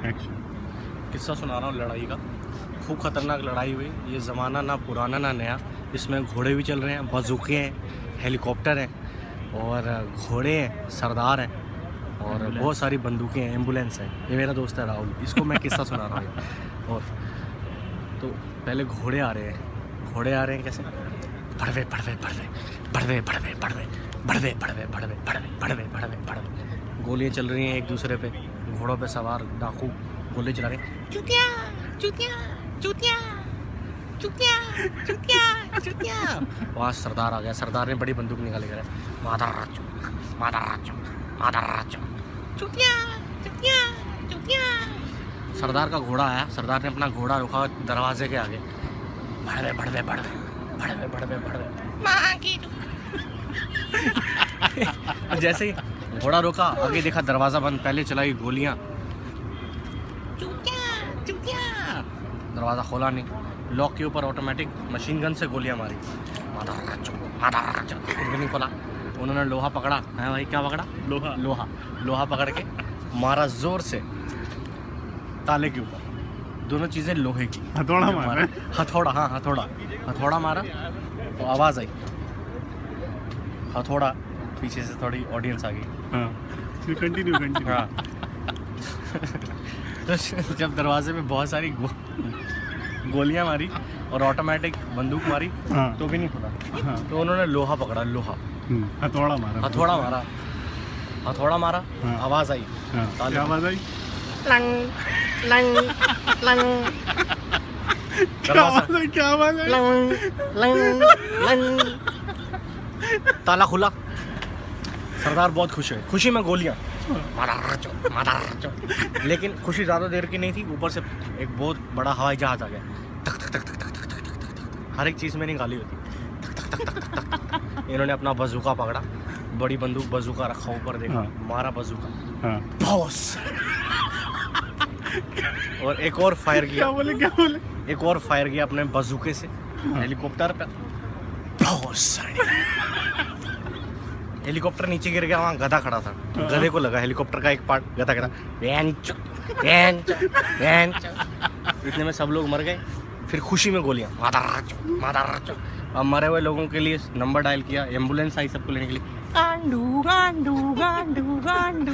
किस्सा सुना रहा हूँ लड़ाई का। खूब खतरनाक लड़ाई हुई। ये ज़माना ना पुराना ना नया। इसमें घोड़े भी चल रहे हैं, बंदूकें हैं, हेलीकॉप्टर हैं और घोड़े हैं, सरदार हैं और बहुत सारी बंदूकें हैं, एम्बुलेंस है। ये मेरा दोस्त है राहुल, इसको मैं किस्सा सुना रहा हूँ। और तो पहले घोड़े आ रहे हैं कैसे? बढ़वे बढ़वे बढ़वे बढ़वे बढ़वे बढ़वे बढ़वे बढ़वे बढ़वे बढ़वे बढ़वे बढ़वे बढ़वे। गोलियाँ चल रही हैं एक दूसरे पे। घोड़ों पे सवार डाकू गोली चला रहे हैं। चुतिया चुतिया चुतिया चुतिया चुतिया चुतिया। वहाँ सरदार आ गया। सरदार ने बड़ी बंदूक निकाली कर मादर राजू मादर राजू मादर राजू चुतिया चुतिया चुतिया। सरदार का घोड़ा आया। सरदार ने अपना घोड़ा रोका दरवाजे के आगे। बढ़वे बढ़वे बढ़वे बढ़वे बढ़वे बढ़वे। जैसे ही घोड़ा रोका, आगे देखा दरवाजा बंद। पहले चलाई गोलियां। दरवाजा खोला नहीं। लॉक के ऊपर ऑटोमेटिक मशीन गन से गोलियां मारी। फिर भी नहीं खोला। उन्होंने लोहा पकड़ा है भाई। क्या पकड़ा? लोहा। लोहा लोहा पकड़ के मारा जोर से ताले के ऊपर। दोनों चीजें लोहे की। हथौड़ा मारा। हथौड़ा, हाँ हथौड़ा मारा तो आवाज आई हथौड़ा। पीछे से थोड़ी ऑडियंस आ गई। कंटिन्यू। हाँ। तो जब दरवाजे पे बहुत सारी गोलियां मारी और ऑटोमेटिक बंदूक मारी तो भी नहीं खुला। तो उन्होंने लोहा पकड़ा। लोहा हथौड़ा मारा आवाज आई। क्या आवाज आई? Lung lung lung. क्या आवाज आई? Lung lung lung. ताला खुला। सरदार बहुत खुश है। खुशी में गोलियां। लेकिन खुशी ज़्यादा देर की नहीं थी। ऊपर से एक बहुत बड़ा हवाई जहाज आ गया। तक तक तक तक तक तक तक। हर एक चीज़ में निकाली होती। तक तक तक तक तक तक। इन्होंने अपना बंदूका पकड़ा। बड़ी बंदूक बंदूका रखा ऊपर। देखा मारा बंदूका बॉस। और एक और फायर किया। क्या बोले? एक और फायर किया अपने बंदूके से हेलीकॉप्टर पे। बॉस। हेलीकॉप्टर नीचे गिर गया। वहाँ गधा खड़ा था। गधे को लगा हेलीकॉप्टर का एक पार्ट। गधा इतने में सब लोग मर गए। फिर खुशी में गोलियां। मादर। अब मरे हुए लोगों के लिए नंबर डायल किया। एम्बुलेंस आई सबको लेने के लिए। गांडू गांडू गांडू गांडू।